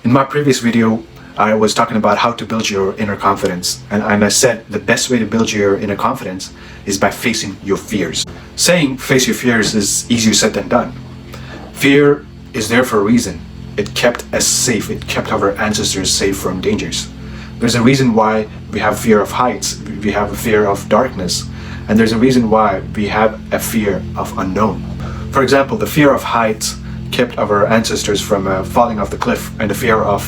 In my previous video, I was talking about how to build your inner confidence. And I said the best way to build your inner confidence is by facing your fears. Saying face your fears is easier said than done. Fear is there for a reason. It kept us safe. It kept our ancestors safe from dangers. There's a reason why we have fear of heights. We have a fear of darkness. And there's a reason why we have a fear of unknown. For example, the fear of heights kept our ancestors from falling off the cliff, and the fear of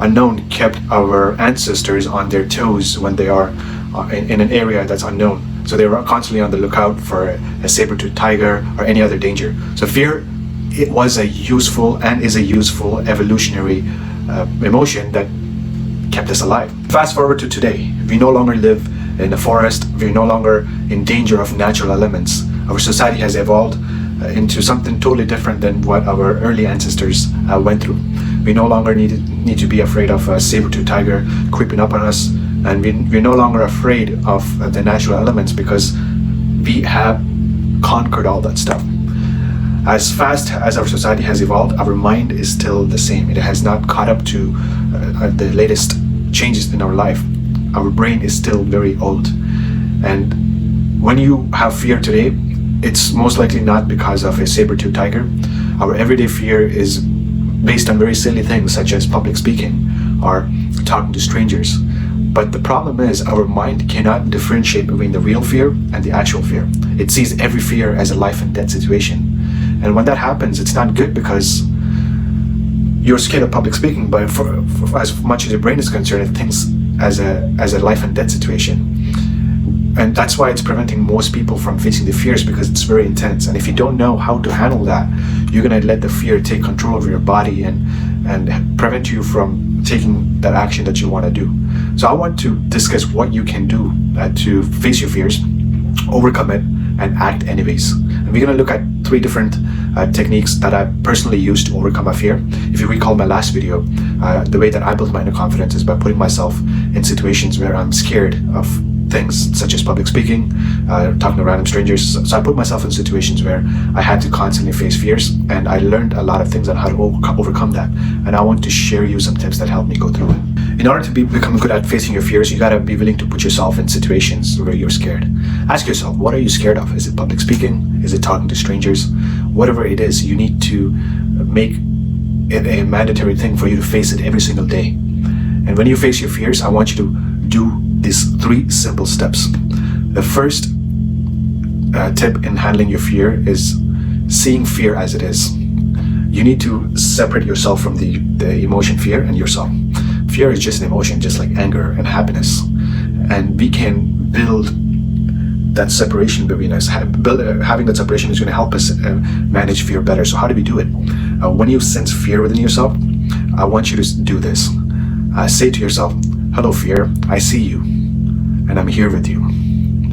unknown kept our ancestors on their toes when they are in an area that's unknown. So they were constantly on the lookout for a saber-toothed tiger or any other danger. So fear, it was a useful and is a useful evolutionary emotion that kept us alive. Fast forward to today, we no longer live in the forest. We're no longer in danger of natural elements. Our society has evolved into something totally different than what our early ancestors went through. We no longer need to be afraid of a saber-toothed tiger creeping up on us, and we're no longer afraid of the natural elements because we have conquered all that stuff. As fast as our society has evolved, our mind is still the same. It has not caught up to the latest changes in our life. Our brain is still very old. And when you have fear today, it's most likely not because of a saber-toothed tiger. Our everyday fear is based on very silly things such as public speaking or talking to strangers. But the problem is our mind cannot differentiate between the real fear and the actual fear. It sees every fear as a life and death situation. And when that happens, it's not good because you're scared of public speaking, but for as much as your brain is concerned, it thinks as a life and death situation. And that's why it's preventing most people from facing the fears, because it's very intense. And if you don't know how to handle that, you're going to let the fear take control of your body and prevent you from taking that action that you want to do. So I want to discuss what you can do to face your fears, overcome it, and act anyways. And we're going to look at 3 different techniques that I personally use to overcome my fear. If you recall my last video, the way that I build my inner confidence is by putting myself in situations where I'm scared of things such as public speaking, talking to random strangers. So I put myself in situations where I had to constantly face fears, and I learned a lot of things on how to overcome that. And I want to share you some tips that helped me go through it. In order to become good at facing your fears, you gotta be willing to put yourself in situations where you're scared. Ask yourself, what are you scared of? Is it public speaking? Is it talking to strangers? Whatever it is, you need to make it a mandatory thing for you to face it every single day. And when you face your fears, I want you to do these 3 simple steps. The first tip in handling your fear is seeing fear as it is. You need to separate yourself from the emotion fear and yourself. Fear is just an emotion, just like anger and happiness. And we can build that separation between us. Having that separation is going to help us manage fear better. So how do we do it? When you sense fear within yourself, I want you to do this. Say to yourself, hello fear, I see you, and I'm here with you.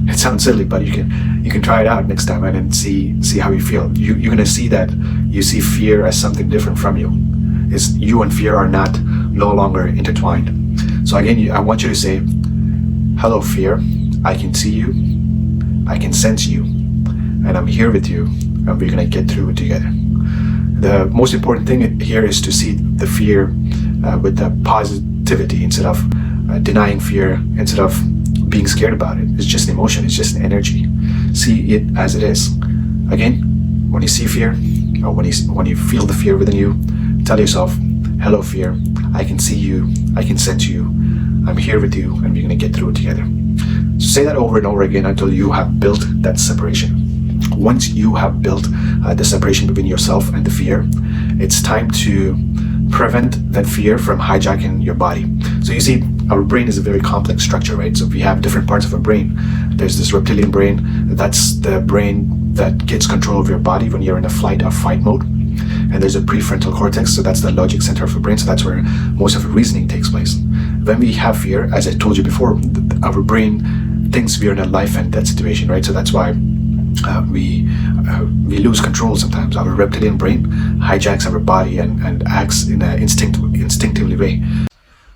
It sounds silly, but you can try it out next time and then see how you feel. You're gonna see that you see fear as something different from you. You and fear are no longer intertwined. So again, I want you to say, hello fear, I can see you, I can sense you, and I'm here with you, and we're gonna get through it together. The most important thing here is to see the fear with the positivity instead of denying fear, instead of being scared about it. It's just an emotion, it's just an energy. See it as it is. Again, when you see fear, or when you feel the fear within you, tell yourself, hello fear, I can see you, I can sense you, I'm here with you, and we're gonna get through it together. So say that over and over again until you have built that separation. Once you have built the separation between yourself and the fear, it's time to prevent that fear from hijacking your body. So you see, our brain is a very complex structure, right? So we have different parts of our brain. There's this reptilian brain. That's the brain that gets control of your body when you're in a flight or fight mode. And there's a prefrontal cortex, so that's the logic center of your brain. So that's where most of the reasoning takes place. When we have fear, as I told you before, our brain thinks we're in a life and death situation, right? So that's why we lose control sometimes. Our reptilian brain hijacks our body and acts in an instinctively way.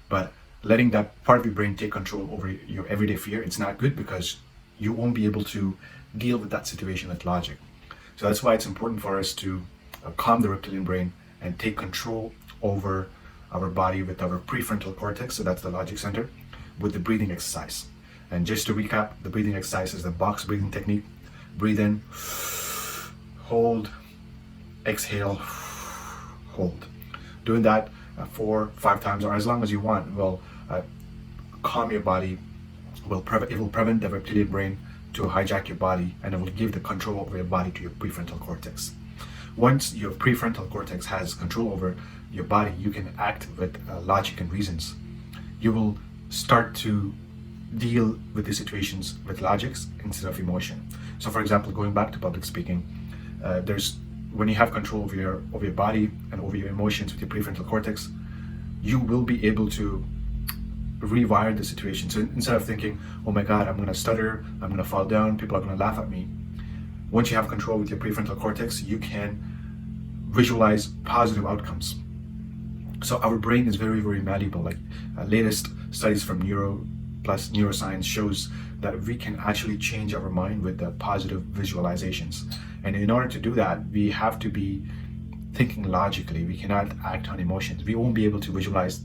But letting that part of your brain take control over your everyday fear, it's not good, because you won't be able to deal with that situation with logic. So that's why it's important for us to calm the reptilian brain and take control over our body with our prefrontal cortex, so that's the logic center, with the breathing exercise. And just to recap, the breathing exercise is the box breathing technique. Breathe in, hold, exhale, hold. Doing that 4-5 times, or as long as you want, will calm your body. It will prevent the reptilian brain to hijack your body, and it will give the control over your body to your prefrontal cortex. Once your prefrontal cortex has control over your body, you can act with logic and reasons. You will start to deal with the situations with logics instead of emotion. So for example, going back to public speaking, when you have control over your body and over your emotions with your prefrontal cortex, you will be able to rewire the situation. So instead of thinking, oh my God, I'm going to stutter, I'm going to fall down, people are going to laugh at me. Once you have control with your prefrontal cortex, you can visualize positive outcomes. So our brain is very, very malleable. Like latest studies from neuroscience shows that we can actually change our mind with the positive visualizations. And in order to do that, we have to be thinking logically. We cannot act on emotions. We won't be able to visualize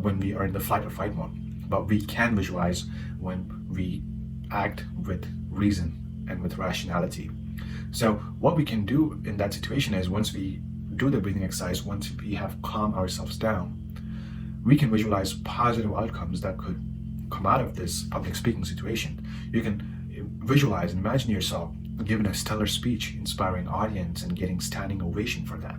when we are in the flight or fight mode, but we can visualize when we act with reason and with rationality. So what we can do in that situation is, once we do the breathing exercise, once we have calmed ourselves down, we can visualize positive outcomes that could come out of this public speaking situation. You can visualize and imagine yourself giving a stellar speech, inspiring audience and getting standing ovation for that.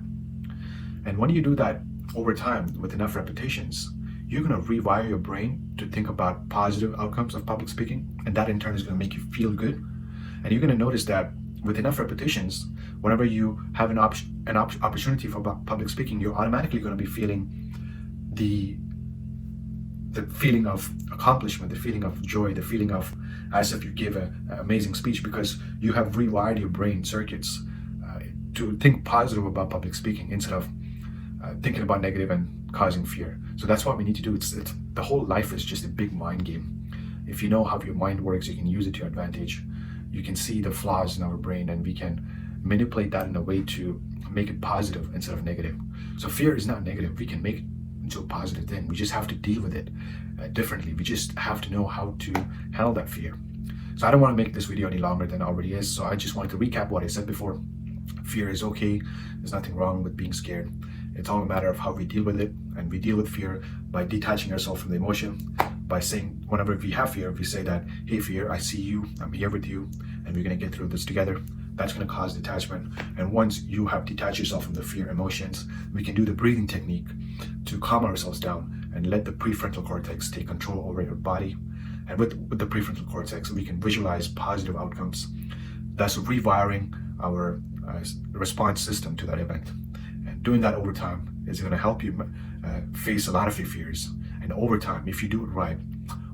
And when you do that over time with enough repetitions, you're going to rewire your brain to think about positive outcomes of public speaking, and that in turn is going to make you feel good. And you're going to notice that with enough repetitions, whenever you have an opportunity for public speaking, you're automatically going to be feeling the feeling of accomplishment, the feeling of joy, the feeling of as if you gave an amazing speech, because you have rewired your brain circuits to think positive about public speaking instead of thinking about negative and causing fear. So that's what we need to do. It's the whole life is just a big mind game. If you know how your mind works, you can use it to your advantage. You can see the flaws in our brain, and we can manipulate that in a way to make it positive instead of negative. So fear is not negative. We can make it into a positive thing. We just have to deal with it differently. We just have to know how to handle that fear. So I don't want to make this video any longer than it already is. So I just wanted to recap what I said before. Fear is okay. There's nothing wrong with being scared. It's all a matter of how we deal with it. And we deal with fear by detaching ourselves from the emotion, by saying, whenever we have fear, we say that, hey fear, I see you, I'm here with you, and we're going to get through this together. That's going to cause detachment. And once you have detached yourself from the fear emotions, we can do the breathing technique to calm ourselves down and let the prefrontal cortex take control over your body. And with the prefrontal cortex, we can visualize positive outcomes. That's rewiring our response system to that event. And doing that over time is going to help you face a lot of your fears. And over time, if you do it right,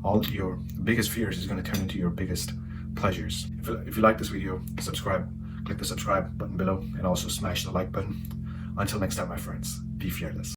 all your biggest fears is going to turn into your biggest pleasures. If you like this video, subscribe. Click the subscribe button below, and also smash the like button. Until next time, my friends, be fearless.